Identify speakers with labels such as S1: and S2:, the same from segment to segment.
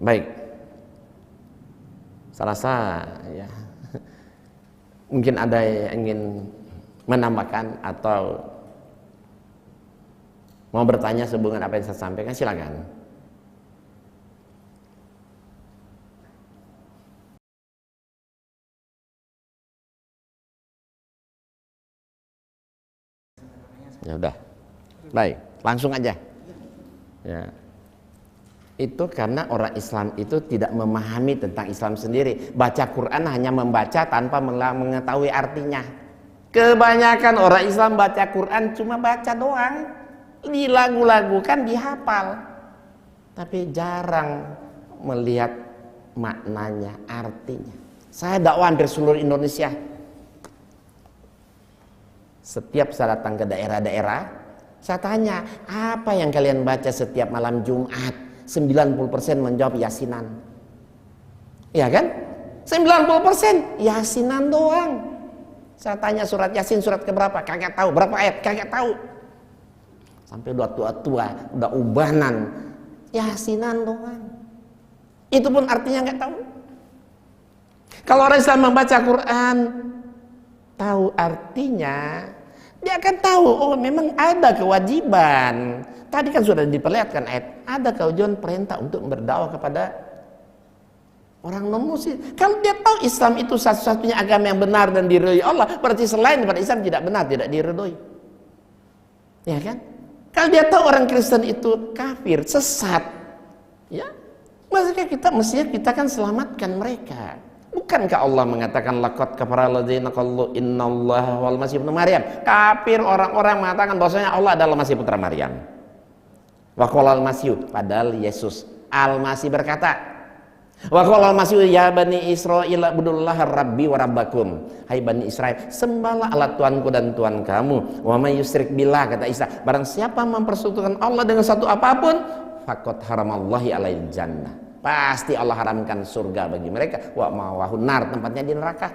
S1: Baik. Saya rasa ya mungkin ada yang ingin menambahkan atau mau bertanya sehubungan apa yang saya sampaikan, silakan. Ya udah. Baik, langsung aja. Ya. Itu karena orang Islam itu tidak memahami tentang Islam sendiri. Baca Quran hanya membaca tanpa mengetahui artinya. Kebanyakan orang Islam baca Quran cuma baca doang. Di lagu-lagu kan dihafal. Tapi jarang melihat maknanya, artinya. Saya dakwah hampir seluruh Indonesia. Setiap saya datang ke daerah-daerah, saya tanya, apa yang kalian baca setiap malam Jumat? 90% menjawab yasinan. Iya kan? 90% yasinan doang. Saya tanya surat Yasin surat keberapa? Kagak tahu. Berapa ayat? Kagak tahu. Sampai udah tua-tua, udah ubanan, yasinan doang. Itu pun artinya nggak tahu. Kalau orang Islam membaca Quran, tahu artinya, dia akan tahu, oh memang ada kewajiban. Tadi kan sudah diperlihatkan ayat, ada kewajiban perintah untuk berdakwah kepada orang non-muslim. Kalau dia tahu Islam itu satu-satunya agama yang benar dan diridhoi Allah, berarti selain daripada Islam tidak benar, tidak diridhoi. Ya kan? Kalau dia tahu orang Kristen itu kafir, sesat, ya, mestinya kita kan selamatkan mereka. Bukankah Allah mengatakan laqad kafara alladzina qalu innallaha wal masih ibnu Maryam? Kafir orang-orang mengatakan bahwasanya Allah adalah Masih putra Maryam. Wa qala al-Masih, padahal Yesus Al-Masih berkata, wa qala al-Masih ya bani Israil ibudullaha rabbi wa rabbakum. Hai bani Israel, sembahlah Allah Tuanku dan Tuhan kamu. Wa may yusyrik billah, kata Isa, barang siapa mempersekutukan Allah dengan satu apapun, faqad haramallahi alaihil jannah. Pasti Allah haramkan surga bagi mereka. Wa ma'wahun nar, tempatnya di neraka.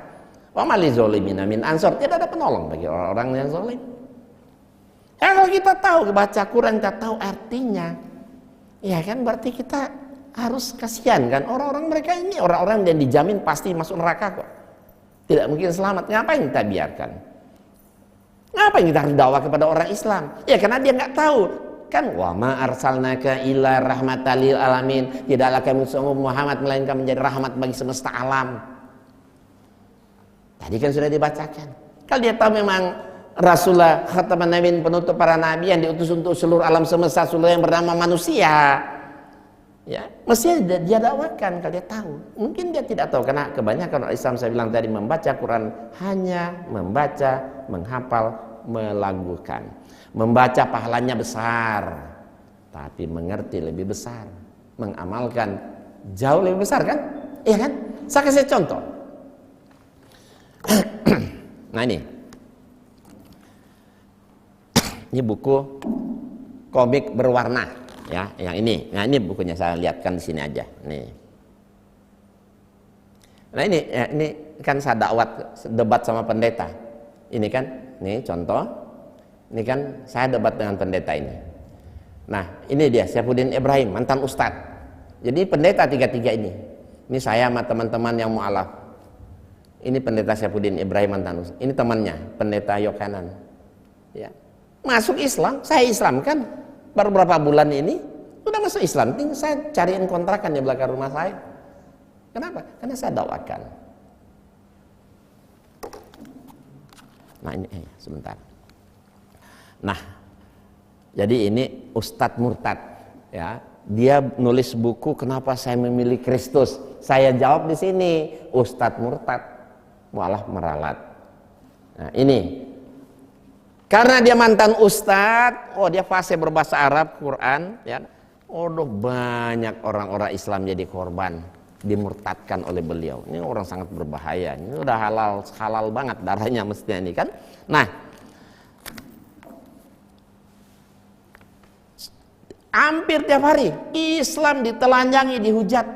S1: Wa mali zolimina min ansor, tidak ada penolong bagi orang-orang yang zalim. Ya kalau kita tahu baca Quran, kita tahu artinya, ya kan berarti kita harus kasihan kan orang-orang mereka ini, orang-orang yang dijamin pasti masuk neraka kok. Tidak mungkin selamat. Ngapain kita biarkan? Ngapain kita harus dakwah kepada orang Islam? Ya karena dia nggak tahu. Kan wa ma arsalnaka illa rahmatan lil alamin, tidaklah kami Muhammad melainkan menjadi rahmat bagi semesta alam. Tadi kan sudah dibacakan. Kalau dia tahu memang Rasulullah khataman nabiyyin, penutup para nabi yang diutus untuk seluruh alam semesta, seluruh yang bernama manusia, ya mestinya dia dakwakan. Kalau dia tahu, mungkin dia tidak tahu karena kebanyakan orang Islam, saya bilang tadi, membaca Quran hanya membaca, menghafal, melagukan. Membaca pahalanya besar, tapi mengerti lebih besar, mengamalkan jauh lebih besar kan? Iya kan? Saya kasih contoh. Nah ini buku komik berwarna, ya, yang ini. Nah ini bukunya saya lihatkan di sini aja. Nih. Nah ini kan saya debat sama pendeta. Ini kan, nih contoh. Ini kan saya debat dengan pendeta ini. Nah ini dia Saifuddin Ibrahim, mantan ustadz. Jadi pendeta tiga-tiga ini. Ini saya sama teman-teman yang mu'alaf. Ini pendeta Saifuddin Ibrahim, mantan ustadz. Ini temannya, pendeta Yokanan. Ya. Masuk Islam, saya Islam kan. Baru berapa bulan ini udah masuk Islam. Tinggal saya cariin kontrakan di belakang rumah saya. Kenapa? Karena saya dakwakan. Nah ini sebentar. Nah, jadi ini Ustadz Murtad, ya. Dia nulis buku kenapa saya memilih Kristus. Saya jawab di sini, Ustadz Murtad malah meralat. Nah, ini karena dia mantan ustadz, oh dia fasih berbahasa Arab, Quran, ya. Oh, banyak orang-orang Islam jadi korban, dimurtadkan oleh beliau. Ini orang sangat berbahaya. Ini udah halal banget darahnya mestinya ini kan. Nah, hampir tiap hari Islam ditelanjangi, dihujat,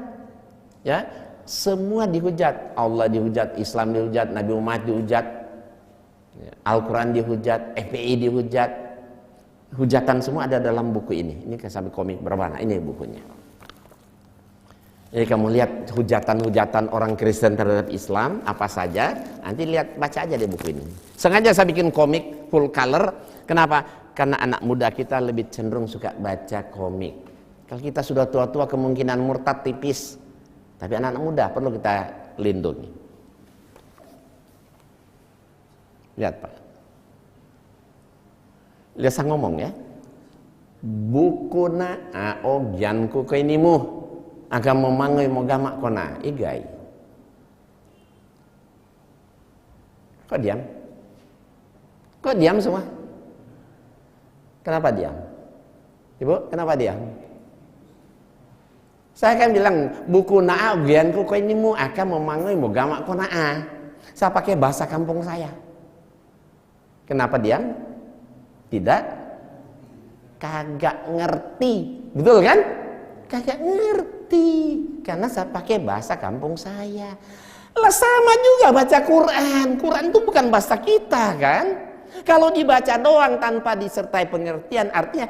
S1: ya, semua dihujat. Allah dihujat, Islam dihujat, Nabi Muhammad dihujat, Al-Quran dihujat, FPI dihujat. Hujatan semua ada dalam buku ini. Ini sampai komik berwarna. Ini bukunya. Jadi kamu lihat hujatan-hujatan orang Kristen terhadap Islam apa saja, nanti lihat, baca aja deh buku ini. Sengaja saya bikin komik full color. Kenapa? Karena anak muda kita lebih cenderung suka baca komik. Kalau kita sudah tua-tua kemungkinan murtad tipis. Tapi anak-anak muda perlu kita lindungi. Lihat Pak. Lihat saya ngomong ya. Bukuna aogyanku kainimu. Agam memanggil mogama kona igai. Kok diam? Kok diam semua? Kenapa diam? Ibu, kenapa diam? Saya kan bilang buku naa ugianku kau ini mu akan memanggil mogama kona. Saya pakai bahasa kampung saya. Kenapa diam? Tidak? Kagak ngerti, betul kan? Kagak ngerti. Karena saya pakai bahasa kampung saya. Lah sama juga baca Quran. Quran itu bukan bahasa kita kan. Kalau dibaca doang tanpa disertai pengertian, artinya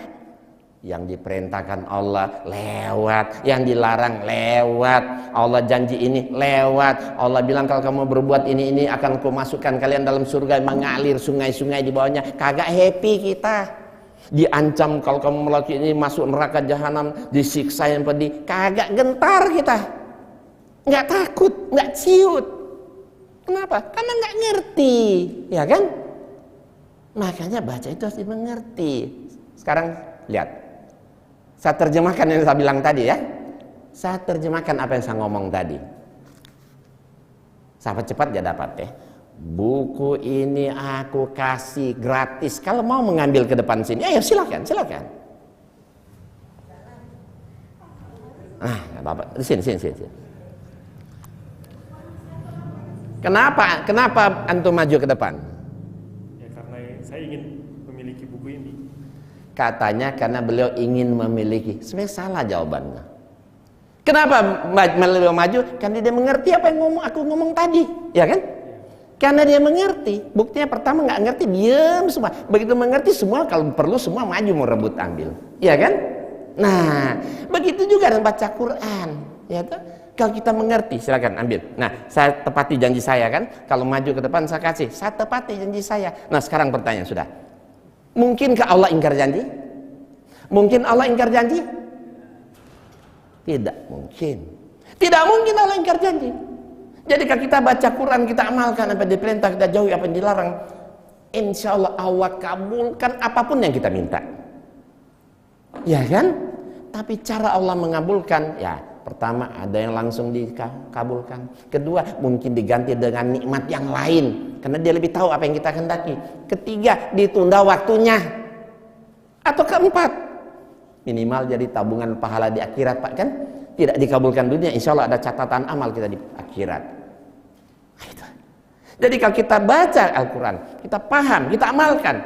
S1: yang diperintahkan Allah lewat, yang dilarang lewat. Allah janji ini lewat. Allah bilang kalau kamu berbuat ini akan kumasukkan kalian dalam surga, mengalir sungai-sungai di bawahnya. Kagak happy kita. Diancam kalau kamu melakukan ini masuk neraka jahanam, disiksa yang pedih, kagak gentar kita, nggak takut, nggak ciut. Kenapa? Karena nggak ngerti, ya kan? Makanya baca itu harus dimengerti. Sekarang lihat, saya terjemahkan yang saya bilang tadi ya. Saya terjemahkan apa yang saya ngomong tadi. Sampai cepat dia dapat ya. Buku ini aku kasih gratis. Kalau mau mengambil ke depan sini, ayo silakan, silakan. Bapak, sini. Kenapa antum maju ke depan?
S2: Ya karena saya ingin memiliki buku ini.
S1: Katanya karena beliau ingin memiliki. Sebenarnya salah jawabannya. Kenapa beliau maju? Karena dia mengerti apa yang aku ngomong tadi, ya kan? Karena dia mengerti. Buktinya pertama nggak ngerti, diam semua. Begitu mengerti semua, kalau perlu semua maju mau rebut ambil, ya kan? Nah, begitu juga dengan baca Quran, ya kan? Kalau kita mengerti, silakan ambil. Nah, saya tepati janji saya kan. Kalau maju ke depan saya kasih, saya tepati janji saya. Nah, sekarang pertanyaan sudah. Mungkinkah Allah ingkar janji? Mungkin Allah ingkar janji? Tidak mungkin. Tidak mungkin Allah ingkar janji. Jadi kalau kita baca Quran, kita amalkan apa yang diperintah, kita jauhi apa yang dilarang, insya Allah Allah kabulkan apapun yang kita minta, ya kan? Tapi cara Allah mengabulkan, ya pertama ada yang langsung dikabulkan, kedua mungkin diganti dengan nikmat yang lain, karena dia lebih tahu apa yang kita kehendaki, ketiga ditunda waktunya, atau keempat minimal jadi tabungan pahala di akhirat Pak kan? Tidak dikabulkan dunia, insya Allah ada catatan amal kita di akhirat. Jadi kalau kita baca Al-Quran, kita paham, kita amalkan,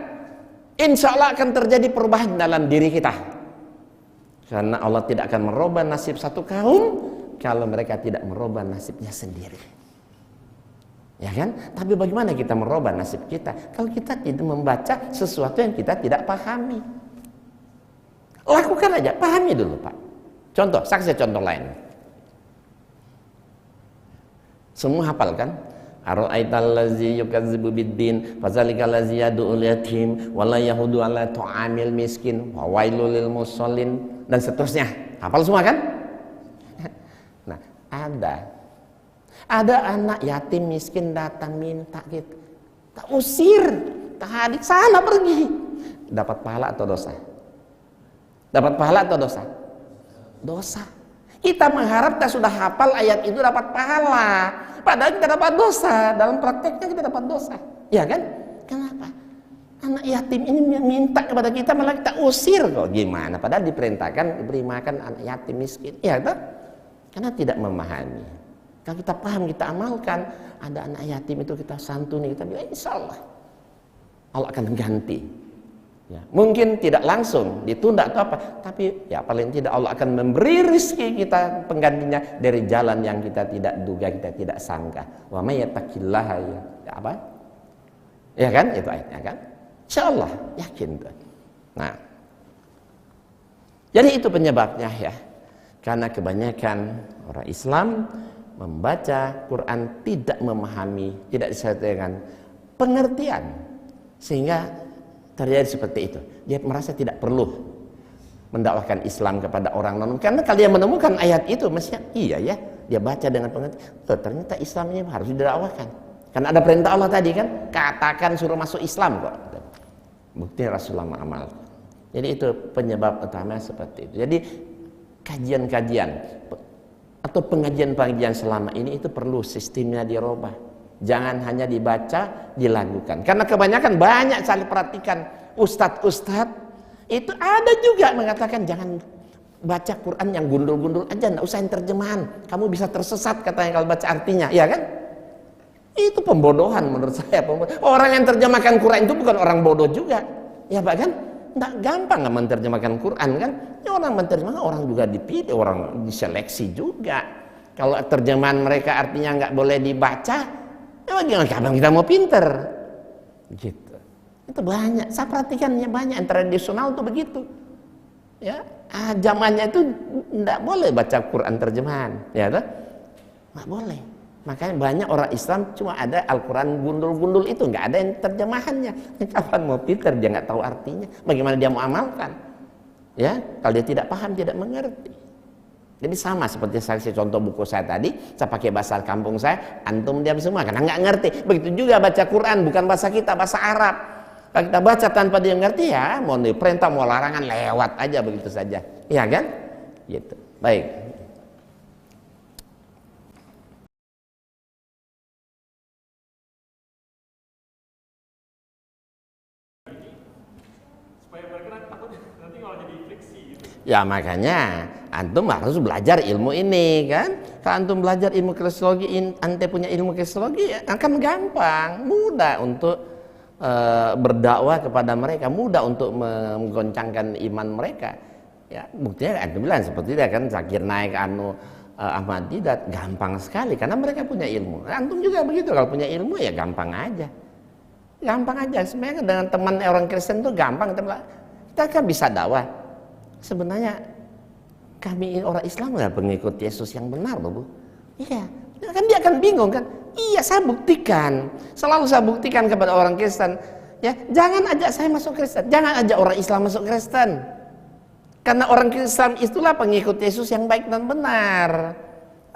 S1: insya Allah akan terjadi perubahan dalam diri kita. Karena Allah tidak akan merubah nasib satu kaum kalau mereka tidak merubah nasibnya sendiri, ya kan? Tapi bagaimana kita merubah nasib kita kalau kita tidak membaca sesuatu yang kita tidak pahami? Lakukan aja, pahami dulu Pak. Contoh, saksi contoh lain. Semua hafal kan? Ara'aital ladzi yukadzibu biddin fadzalikal ladzi yad'ul yatim wa la yahudu 'ala ta'amil miskin wa wailul lil musallin dan seterusnya. Hafal semua kan? Nah, ada anak yatim miskin datang minta gitu. Tak usir, tak hadir, sana pergi. Dapat pahala atau dosa? Dapat pahala atau dosa? Dosa. Kita mengharap kita sudah hafal ayat itu dapat pahala, padahal kita dapat dosa. Dalam prakteknya kita dapat dosa, ya kan? Kenapa? Anak yatim ini minta kepada kita malah kita usir kok. Gimana? Padahal diperintahkan diberi makan anak yatim miskin, ya kan? Karena tidak memahami. Kalau kita paham, kita amalkan, ada anak yatim itu kita santuni, kita bilang insya Allah Allah akan ganti. Ya, mungkin tidak langsung ditunda atau apa, tapi ya paling tidak Allah akan memberi rezeki kita penggantinya dari jalan yang kita tidak duga, kita tidak sangka. Wa may yattaqillaha ya apa? Ya kan? Itu ayatnya kan? Insyaallah yakin tuh. Nah. Jadi itu penyebabnya ya. Karena kebanyakan orang Islam membaca Quran tidak memahami, tidak disertai pengertian, sehingga terjadi seperti itu. Dia merasa tidak perlu mendakwahkan Islam kepada orang non, karena kalau dia menemukan ayat itu mestinya iya ya, dia baca dengan pengertian, ternyata Islam ini harus didakwahkan. Karena ada perintah Allah tadi kan, katakan suruh masuk Islam kok. Bukti Rasulullah mengamalkan. Jadi itu penyebab utama seperti itu. Jadi kajian-kajian atau pengajian-pengajian selama ini itu perlu sistemnya dirubah. Jangan hanya dibaca, dilakukan. Karena kebanyakan banyak saya perhatikan ustadz-ustadz itu ada juga mengatakan jangan baca Quran yang gundul-gundul aja, nggak usah terjemahan. Kamu bisa tersesat katanya kalau baca artinya, ya kan? Itu pembodohan menurut saya. Orang yang terjemahkan Quran itu bukan orang bodoh juga, ya Pak kan? Nggak gampang nggak menerjemahkan Quran kan? Ya orang menerjemahkan orang juga dipilih, orang diseleksi juga. Kalau terjemahan mereka artinya nggak boleh dibaca, ya bagaimana kapan kita mau pinter? Gitu. Itu banyak. Saya perhatikannya banyak. Yang tradisional tuh begitu. Ya, zamannya itu nggak boleh baca Quran terjemahan, ya kan? Nggak boleh. Makanya banyak orang Islam cuma ada Al-Quran gundul-gundul itu, nggak ada yang terjemahannya. Kapan mau pinter, dia nggak tahu artinya. Bagaimana dia mau amalkan? Ya, kalau dia tidak paham, tidak mengerti. Jadi sama seperti saya contoh buku saya tadi, saya pakai bahasa kampung saya, antum diam semua karena nggak ngerti. Begitu juga baca Quran bukan bahasa kita, bahasa Arab. Kalau kita baca tanpa dia ngerti ya, mau perintah mau larangan lewat aja begitu saja, ya kan? Gitu. Baik. Ya makanya antum harus belajar ilmu ini kan. Kalau antum belajar ilmu kristologi, ante punya ilmu kristologi ya, akan gampang, mudah untuk berdakwah kepada mereka, mudah untuk menggoncangkan iman mereka. Ya buktinya antum bilang seperti itu kan, Zakir Naik, Ahmad Didat, gampang sekali karena mereka punya ilmu. Antum juga begitu, kalau punya ilmu ya gampang aja. Gampang aja. Sebenarnya dengan teman orang Kristen itu gampang, kita kan bisa dakwah. Sebenarnya kami orang Islam adalah pengikut Yesus yang benar, Bu. Iya, kan dia akan bingung kan? Iya, saya buktikan. Selalu saya buktikan kepada orang Kristen, ya, jangan ajak saya masuk Kristen, jangan ajak orang Islam masuk Kristen. Karena orang Kristen itulah pengikut Yesus yang baik dan benar.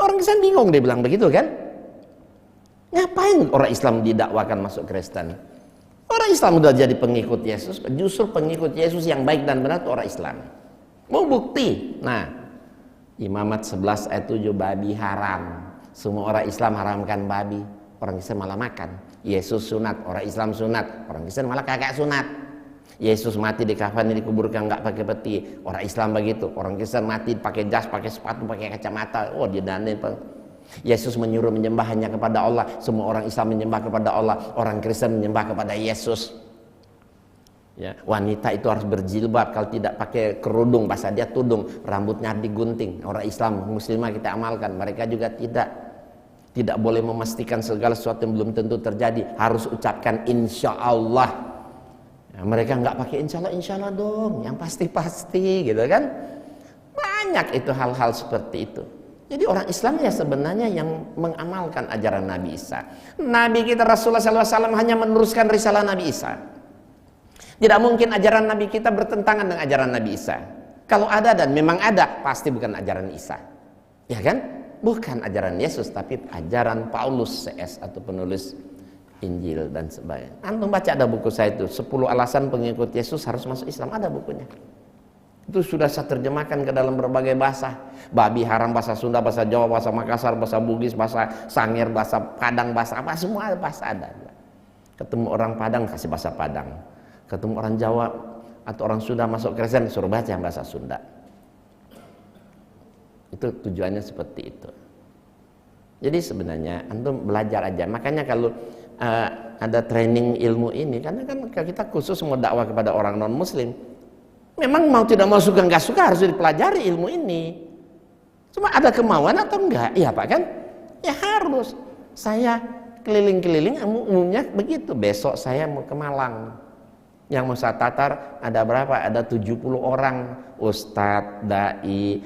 S1: Orang Kristen bingung, dia bilang begitu kan? Ngapain orang Islam didakwakan masuk Kristen? Orang Islam udah jadi pengikut Yesus, justru pengikut Yesus yang baik dan benar itu orang Islam. Mau bukti? Nah, Imamat 11 ayat 7, babi haram. Semua orang Islam haramkan babi, orang Kristen malah makan. Yesus sunat, orang Islam sunat, orang Kristen malah kagak sunat. Yesus mati di kafan, dikuburkan nggak pakai peti, orang Islam begitu. Orang Kristen mati pakai jas, pakai sepatu, pakai kacamata. Oh, dia dandan. Yesus menyuruh menyembah hanya kepada Allah. Semua orang Islam menyembah kepada Allah, orang Kristen menyembah kepada Yesus. Ya, wanita itu harus berjilbab, kalau tidak pakai kerudung, bahasa dia tudung, rambutnya digunting. Orang Islam, muslimah kita amalkan, mereka juga tidak boleh memastikan segala sesuatu yang belum tentu terjadi, harus ucapkan insya Allah. Ya, mereka nggak pakai insya Allah dong, yang pasti-pasti gitu kan. Banyak itu hal-hal seperti itu. Jadi orang Islam ya sebenarnya yang mengamalkan ajaran Nabi Isa. Nabi kita Rasulullah SAW hanya meneruskan risalah Nabi Isa. Tidak mungkin ajaran Nabi kita bertentangan dengan ajaran Nabi Isa. Kalau ada dan memang ada, pasti bukan ajaran Isa. Ya kan? Bukan ajaran Yesus, tapi ajaran Paulus CS atau penulis Injil dan sebagainya. Antum baca ada buku saya itu, 10 alasan pengikut Yesus harus masuk Islam, ada bukunya. Itu sudah saya terjemahkan ke dalam berbagai bahasa. Babi haram bahasa Sunda, bahasa Jawa, bahasa Makassar, bahasa Bugis, bahasa Sangir, bahasa Padang, bahasa apa, semua bahasa ada. Ketemu orang Padang kasih bahasa Padang. Ketemu orang Jawa atau orang Sunda masuk Kristen, suruh baca bahasa Sunda. Itu tujuannya seperti itu. Jadi sebenarnya antum belajar aja. Makanya kalau ada training ilmu ini, karena kan kita khusus mau dakwah kepada orang non Muslim, memang mau tidak mau suka nggak suka harus dipelajari ilmu ini. Cuma ada kemauan atau enggak? Iya Pak kan? Ya harus. Saya keliling-keliling umumnya begitu. Besok saya mau ke Malang. Yang mau saya tatar ada berapa? Ada 70 orang, ustadz, dai,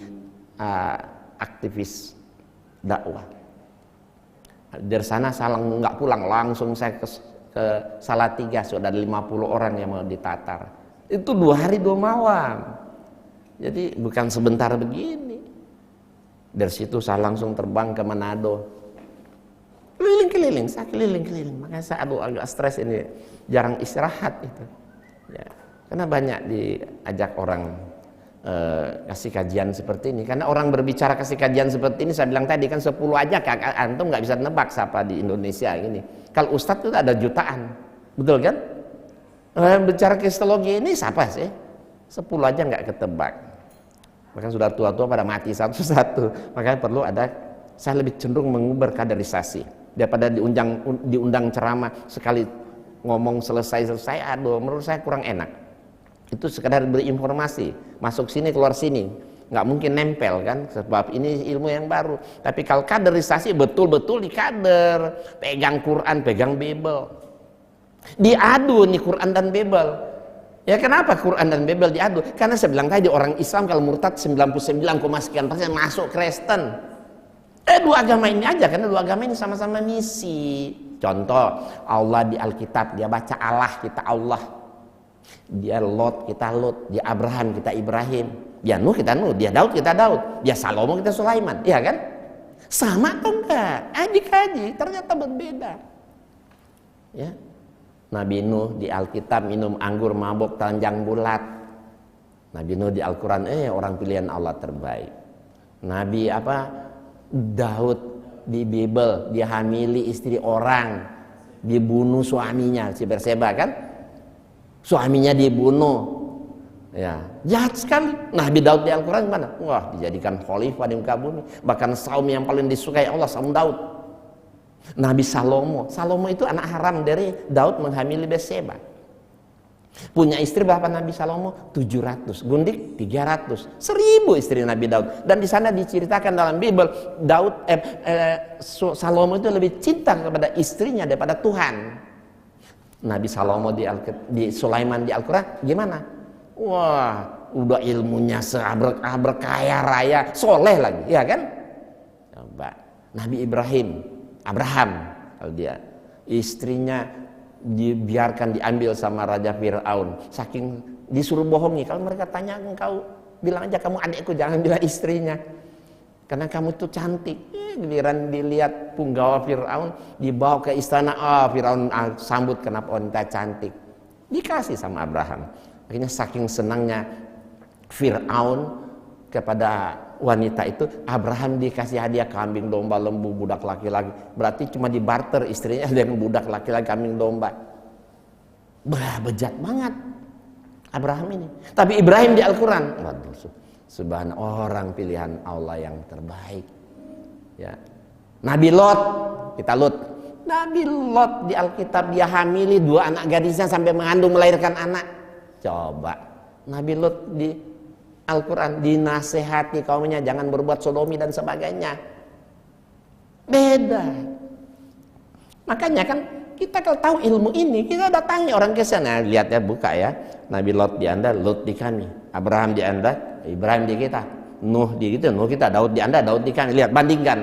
S1: aktivis dakwah. Dari sana nggak pulang, langsung saya ke Salatiga, sudah ada 50 orang yang mau ditatar. Itu 2 hari 2 malam. Jadi bukan sebentar begini. Dari situ saya langsung terbang ke Manado. Keliling-keliling, saya keliling-keliling. Makanya saya agak stres ini, jarang istirahat itu. Ya, karena banyak diajak orang kasih kajian seperti ini. Karena orang berbicara kasih kajian seperti ini, saya bilang tadi kan 10 aja, antum nggak bisa nebak siapa di Indonesia ini. Kalau ustadz itu ada jutaan, betul kan? Bicara kristologi ini siapa sih? 10 aja nggak ketebak. Bahkan sudah tua-tua pada mati satu-satu. Makanya perlu ada, saya lebih cenderung mengubah kaderisasi daripada diundang ceramah sekali ngomong selesai. Aduh, menurut saya kurang enak. Itu sekadar beri informasi, masuk sini keluar sini, nggak mungkin nempel kan, sebab ini ilmu yang baru. Tapi kalau kaderisasi betul-betul dikader, pegang Quran, pegang Bible, diadu nih Quran dan Bible. Ya kenapa Quran dan Bible diadu? Karena saya bilang tadi orang Islam kalau murtad 99,sekian% masuk Kristen. 2 agama ini aja, karena 2 agama ini sama-sama misi. Contoh, Allah di Alkitab dia baca Allah, kita Allah. Dia Lot, kita Lot. Dia Abraham, kita Ibrahim. Dia Nuh, kita Nuh. Dia Daud, kita Daud. Dia Salomo, kita Sulaiman. Iya kan? Sama atau enggak? Adik-adik ternyata berbeda. Ya. Nabi Nuh di Alkitab minum anggur mabok telanjang bulat. Nabi Nuh di Al-Quran orang pilihan Allah terbaik. Nabi Daud di Bible dia hamili istri orang, dibunuh suaminya, si Berseba kan? Suaminya dibunuh, ya jahat sekali. Nabi Daud di Al-Quran mana? Wah, dijadikan khalifah di muka bumi. Bahkan saum yang paling disukai Allah, saum Daud. Nabi Salomo itu anak haram dari Daud menghamili Berseba. Punya istri berapa Nabi Salomo? 700, gundik 300, 1000 istri Nabi Daud. Dan di sana diceritakan dalam Bible, Salomo itu lebih cinta kepada istrinya daripada Tuhan. Nabi Salomo di Sulaiman di Al-Quran gimana? Wah, udah ilmunya seabrek-abrek, kaya raya, soleh lagi, ya kan? Coba. Nabi Abraham, kalau dia istrinya dibiarkan diambil sama Raja Fir'aun, saking disuruh bohongi. Kalau mereka tanya engkau, bilang aja kamu adikku, jangan bilang istrinya, karena kamu tuh cantik. Giliran dilihat punggawa Fir'aun, dibawa ke istana, Fir'aun sambut, kenapa wanita cantik, dikasih sama Abraham. Akhirnya saking senangnya Fir'aun kepada wanita itu, Abraham dikasih hadiah kambing, domba, lembu, budak laki-laki. Berarti cuma dibarter istrinya dengan budak laki-laki, kambing, domba. Bejat banget Abraham ini. Tapi Ibrahim di Al-Quran, subhanallah, orang pilihan Allah yang terbaik. Ya. Nabi Lot, kita Lot. Nabi Lot di Alkitab dia hamili 2 anak gadisnya sampai mengandung melahirkan anak. Coba. Nabi Lot di Al-Quran dinasehati kaumnya jangan berbuat sodomi dan sebagainya. Beda. Makanya kan kita kalau tahu ilmu ini, kita datangi orang ke sana, lihat ya, buka ya. Nabi Lot di Anda, Lot di kami. Abraham di Anda, Ibrahim di kita. Nuh di kita, Nuh kita, Daud di Anda, Daud di kami. Lihat, bandingkan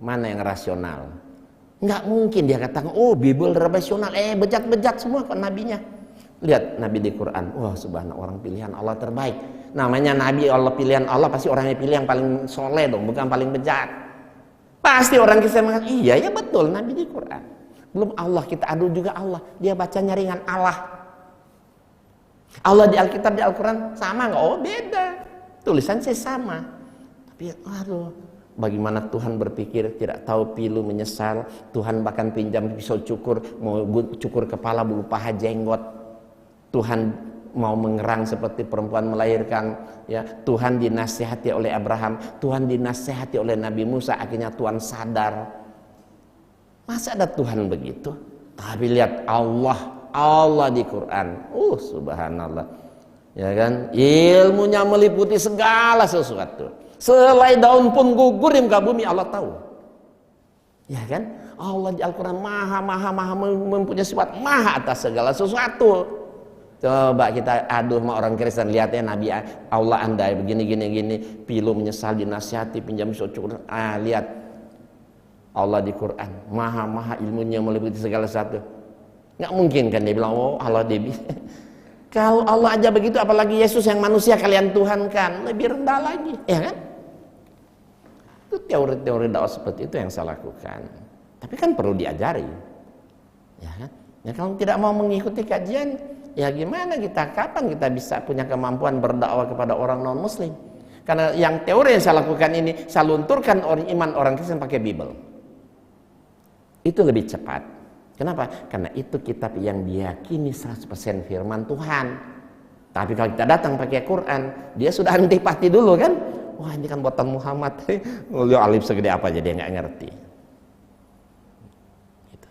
S1: mana yang rasional. Nggak mungkin dia katakan, Bible rasional, bejat-bejat semua kan nabinya. Lihat Nabi di Quran, wah subhanallah, orang pilihan Allah terbaik. Namanya Nabi Allah pilihan Allah, pasti orangnya pilih yang paling soleh dong, bukan paling bejat. Pasti orang kita mengatakan, iya ya betul Nabi di Quran. Belum Allah, kita adu juga Allah, dia bacanya ringan Allah. Allah di Alkitab di Al-Quran sama nggak? Beda. Tulisan sih sama, tapi bagaimana Tuhan berpikir, tidak tahu pilu, menyesal. Tuhan bahkan pinjam pisau cukur, mau cukur kepala, bulu paha, jenggot. Tuhan mau mengerang seperti perempuan melahirkan. Ya, Tuhan dinasihati oleh Abraham, Tuhan dinasihati oleh Nabi Musa. Akhirnya Tuhan sadar, masa ada Tuhan begitu? Tapi lihat Allah di Quran, subhanallah. Ya kan, ilmunya meliputi segala sesuatu. Selai daun pun gugur di muka bumi Allah tahu. Ya kan, Allah di Al-Quran maha mempunyai sifat maha atas segala sesuatu. Coba kita aduh sama orang Kristen, lihatnya Nabi Allah Anda begini, pilu menyesal, dinasihati, pinjam syukur. Lihat Allah di Quran, maha ilmunya meliputi segala sesuatu. Nggak mungkin kan dia bilang, oh Allah Debi. Kalau Allah aja begitu, apalagi Yesus yang manusia kalian Tuhan kan, lebih rendah lagi, ya kan? Itu teori-teori dakwah seperti itu yang saya lakukan. Tapi kan perlu diajari, ya kan? Ya kalau tidak mau mengikuti kajian, ya gimana kita? Kapan kita bisa punya kemampuan berdakwah kepada orang non Muslim? Karena yang teori yang saya lakukan ini, saya lunturkan iman orang Kristen pakai Bible. Itu lebih cepat. Kenapa? Karena itu kitab yang diyakini 100% firman Tuhan. Tapi kalau kita datang pakai Quran, dia sudah antipati dulu kan? Wah ini kan buatan Muhammad. Lihat alif segede apa aja dia nggak ngerti. Gitu.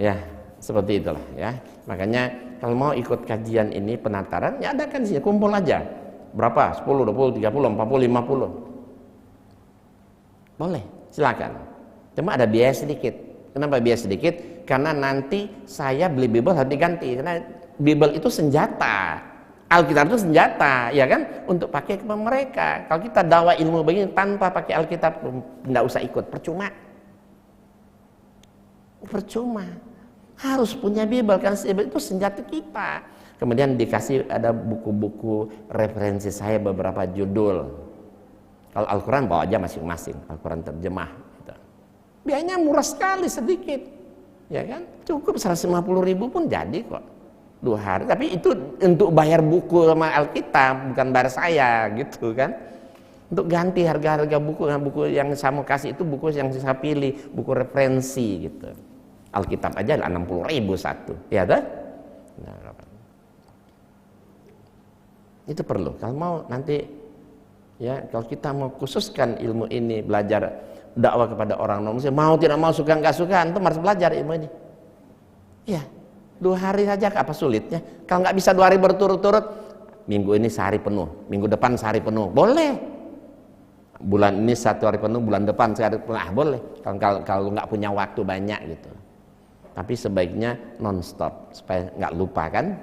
S1: Ya seperti itulah ya. Makanya kalau mau ikut kajian ini penataran, ya adakan sih, kumpul aja. Berapa? 10, 20, 30, 40, 50. Boleh, silakan. Cuma ada biaya sedikit. Kenapa biaya sedikit? Karena nanti saya beli Bible harus diganti. Karena Bible itu senjata, Alkitab itu senjata, ya kan? Untuk pakai kepada mereka. Kalau kita dakwah ilmu begini tanpa pakai Alkitab, nggak usah ikut, percuma. Harus punya Bible, karena Bible itu senjata kita. Kemudian dikasih ada buku-buku referensi saya beberapa judul. Kalau Al-Quran bawa aja masing-masing, Al-Quran terjemah. Biayanya murah sekali, sedikit, ya kan? Cukup 150.000 pun jadi kok 2 hari. Tapi itu untuk bayar buku sama Alkitab, bukan bayar saya gitu kan? Untuk ganti harga-harga buku, yang saya mau kasih itu buku yang saya pilih, buku referensi gitu. Alkitab aja 60.000 satu, ya kan? Itu perlu. Kalau mau nanti, ya kalau kita mau khususkan ilmu ini, belajar dakwah kepada orang non Muslim, mau tidak mau, suka nggak suka, antum harus belajar ilmu ini. Ya, 2 hari saja, apa sulitnya? Kalau nggak bisa 2 hari berturut-turut, minggu ini sehari penuh, minggu depan sehari penuh, boleh. Bulan ini 1 hari penuh, bulan depan sehari penuh, boleh. Kalau nggak punya waktu banyak gitu. Tapi sebaiknya non-stop supaya nggak lupa kan?